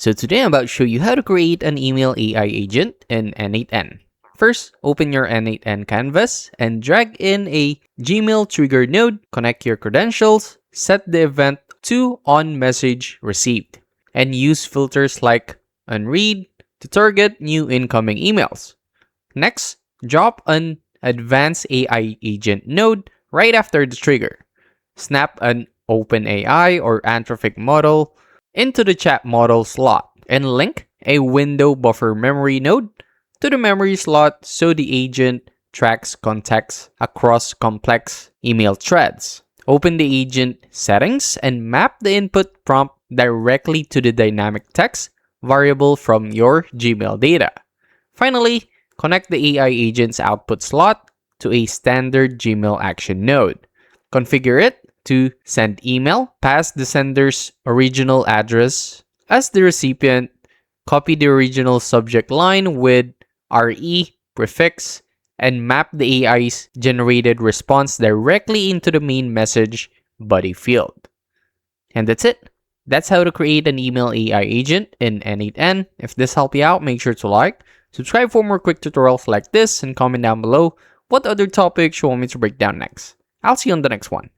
So today I'm about to show you how to create an email AI agent in N8n. First, open your N8n canvas and drag in a Gmail trigger node, connect your credentials, set the event to on message received, and use filters like unread to target new incoming emails. Next, drop an advanced AI agent node right after the trigger. Snap an OpenAI or Anthropic model into the chat model slot and link a window buffer memory node to the memory slot so the agent tracks context across complex email threads. Open the agent settings and map the input prompt directly to the dynamic text variable from your Gmail data. Finally, connect the AI agent's output slot to a standard Gmail action node. Configure it to send email, pass the sender's original address as the recipient, copy the original subject line with RE prefix, and map the AI's generated response directly into the main message body field. And that's it. That's how to create an email AI agent in N8n. If this helped you out, make sure to like, subscribe for more quick tutorials like this, and comment down below what other topics you want me to break down next. I'll see you on the next one.